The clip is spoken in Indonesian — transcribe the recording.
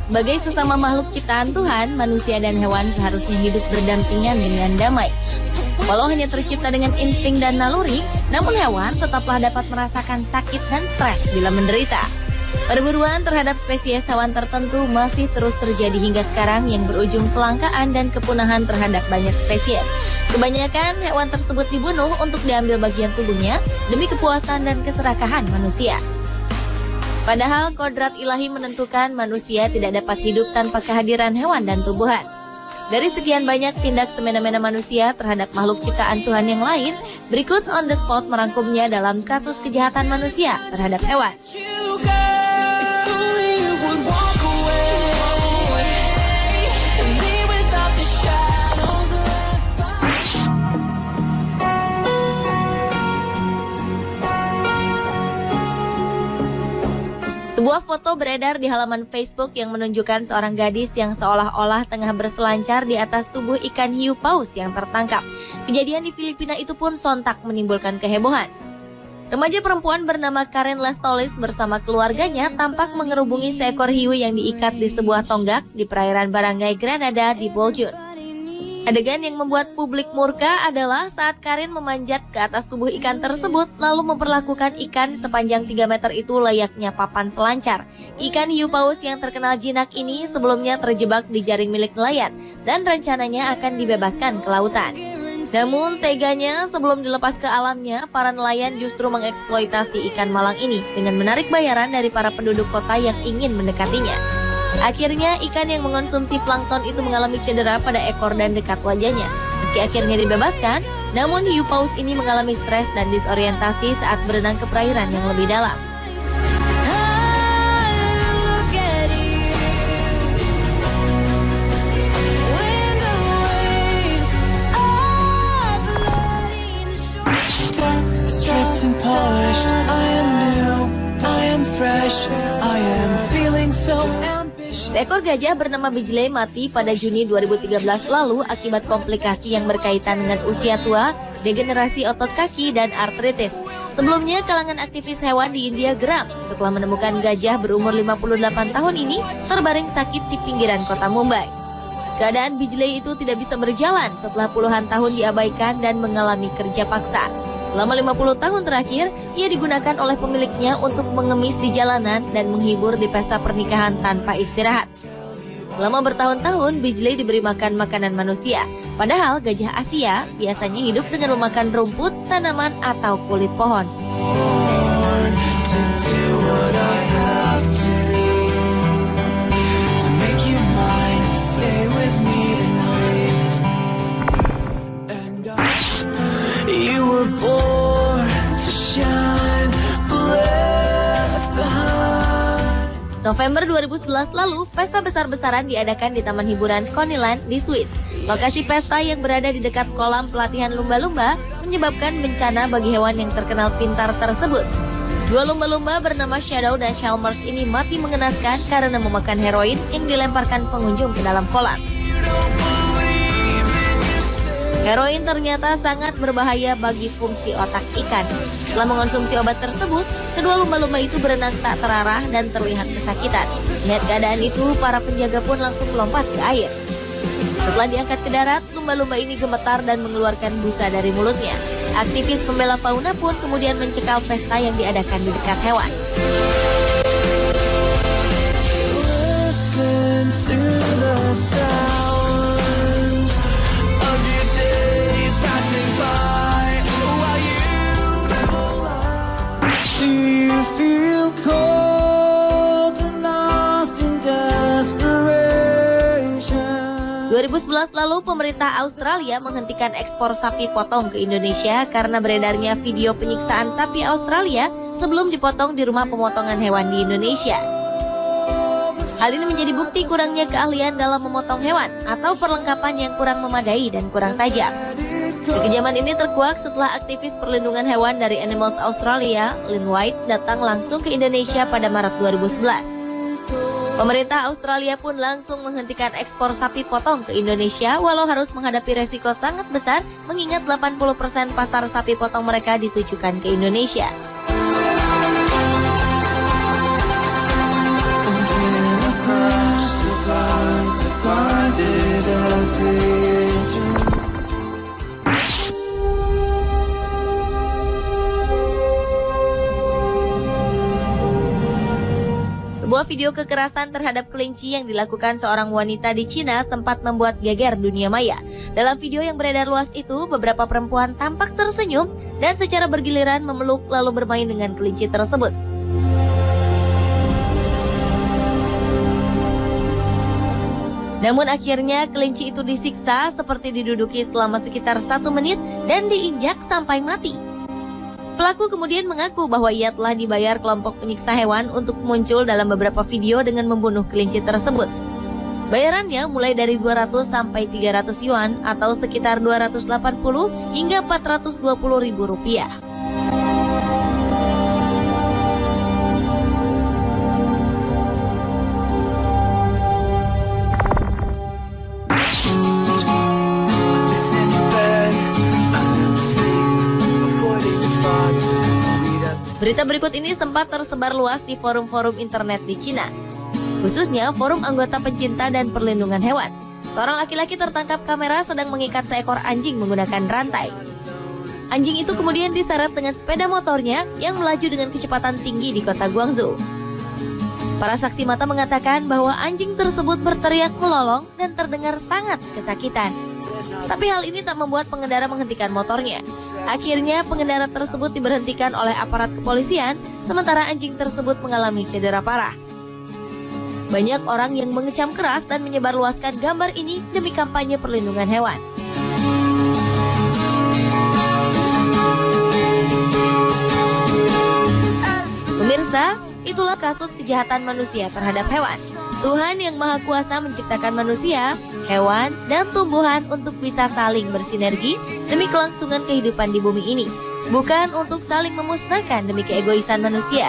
Sebagai sesama makhluk ciptaan Tuhan, manusia dan hewan seharusnya hidup berdampingan dengan damai. Walau hanya tercipta dengan insting dan naluri, namun hewan tetaplah dapat merasakan sakit dan stres bila menderita. Perburuan terhadap spesies hewan tertentu masih terus terjadi hingga sekarang yang berujung kelangkaan dan kepunahan terhadap banyak spesies. Kebanyakan hewan tersebut dibunuh untuk diambil bagian tubuhnya demi kepuasan dan keserakahan manusia. Padahal kodrat ilahi menentukan manusia tidak dapat hidup tanpa kehadiran hewan dan tumbuhan. Dari sekian banyak tindak semena-mena manusia terhadap makhluk ciptaan Tuhan yang lain, berikut On The Spot merangkumnya dalam kasus kejahatan manusia terhadap hewan. Sebuah foto beredar di halaman Facebook yang menunjukkan seorang gadis yang seolah-olah tengah berselancar di atas tubuh ikan hiu paus yang tertangkap. Kejadian di Filipina itu pun sontak menimbulkan kehebohan. Remaja perempuan bernama Karen Lestolis bersama keluarganya tampak mengerubungi seekor hiu yang diikat di sebuah tonggak di perairan Barangay Granada di Boljun. Adegan yang membuat publik murka adalah saat Karen memanjat ke atas tubuh ikan tersebut lalu memperlakukan ikan sepanjang 3 meter itu layaknya papan selancar. Ikan hiu paus yang terkenal jinak ini sebelumnya terjebak di jaring milik nelayan dan rencananya akan dibebaskan ke lautan. Namun teganya sebelum dilepas ke alamnya, para nelayan justru mengeksploitasi ikan malang ini dengan menarik bayaran dari para penduduk kota yang ingin mendekatinya. Akhirnya ikan yang mengonsumsi plankton itu mengalami cedera pada ekor dan dekat wajahnya. Meski akhirnya dibebaskan, namun hiu paus ini mengalami stres dan disorientasi saat berenang ke perairan yang lebih dalam. Seekor gajah bernama Bijley mati pada Juni 2013 lalu akibat komplikasi yang berkaitan dengan usia tua, degenerasi otot kaki, dan artritis. Sebelumnya, kalangan aktivis hewan di India geram setelah menemukan gajah berumur 58 tahun ini terbaring sakit di pinggiran kota Mumbai. Keadaan Bijley itu tidak bisa berjalan setelah puluhan tahun diabaikan dan mengalami kerja paksa. Selama 50 tahun terakhir, ia digunakan oleh pemiliknya untuk mengemis di jalanan dan menghibur di pesta pernikahan tanpa istirahat. Selama bertahun-tahun, Bijley diberi makan makanan manusia. Padahal gajah Asia biasanya hidup dengan memakan rumput, tanaman, atau kulit pohon. November 2011 lalu, pesta besar-besaran diadakan di Taman Hiburan Coneyland di Swiss. Lokasi pesta yang berada di dekat kolam pelatihan lumba-lumba menyebabkan bencana bagi hewan yang terkenal pintar tersebut. Dua lumba-lumba bernama Shadow dan Chalmers ini mati mengenaskan karena memakan heroin yang dilemparkan pengunjung ke dalam kolam. Heroin ternyata sangat berbahaya bagi fungsi otak ikan. Setelah mengonsumsi obat tersebut, kedua lumba-lumba itu berenang tak terarah dan terlihat kesakitan. Lihat keadaan itu, para penjaga pun langsung melompat ke air. Setelah diangkat ke darat, lumba-lumba ini gemetar dan mengeluarkan busa dari mulutnya. Aktivis pembela fauna pun kemudian mencekal pesta yang diadakan di dekat hewan. Do you feel cold and lost in desperation? 2011 lalu pemerintah Australia menghentikan ekspor sapi potong ke Indonesia karena beredarnya video penyiksaan sapi Australia sebelum dipotong di rumah pemotongan hewan di Indonesia. Hal ini menjadi bukti kurangnya keahlian dalam memotong hewan atau perlengkapan yang kurang memadai dan kurang tajam. Kekejaman ini terkuak setelah aktivis perlindungan hewan dari Animals Australia, Lynn White, datang langsung ke Indonesia pada Maret 2011. Pemerintah Australia pun langsung menghentikan ekspor sapi potong ke Indonesia walau harus menghadapi resiko sangat besar mengingat 80% pasar sapi potong mereka ditujukan ke Indonesia. with a pigeon. Sebuah video kekerasan terhadap kelinci yang dilakukan seorang wanita di Cina sempat membuat geger dunia maya. Dalam video yang beredar luas itu, beberapa perempuan tampak tersenyum dan secara bergiliran memeluk lalu bermain dengan kelinci tersebut. Namun akhirnya kelinci itu disiksa seperti diduduki selama sekitar 1 menit dan diinjak sampai mati. Pelaku kemudian mengaku bahwa ia telah dibayar kelompok penyiksa hewan untuk muncul dalam beberapa video dengan membunuh kelinci tersebut. Bayarannya mulai dari 200 sampai 300 yuan atau sekitar 280 hingga 420 ribu rupiah. Berita berikut ini sempat tersebar luas di forum-forum internet di Cina, khususnya forum anggota pencinta dan perlindungan hewan. Seorang laki-laki tertangkap kamera sedang mengikat seekor anjing menggunakan rantai. Anjing itu kemudian diseret dengan sepeda motornya yang melaju dengan kecepatan tinggi di kota Guangzhou. Para saksi mata mengatakan bahwa anjing tersebut berteriak melolong dan terdengar sangat kesakitan. Tapi hal ini tak membuat pengendara menghentikan motornya. Akhirnya pengendara tersebut diberhentikan oleh aparat kepolisian, sementara anjing tersebut mengalami cedera parah. Banyak orang yang mengecam keras dan menyebarluaskan gambar ini demi kampanye perlindungan hewan. Pemirsa, itulah kasus kejahatan manusia terhadap hewan. Tuhan yang Maha Kuasa menciptakan manusia, hewan, dan tumbuhan untuk bisa saling bersinergi demi kelangsungan kehidupan di bumi ini, bukan untuk saling memusnahkan demi keegoisan manusia.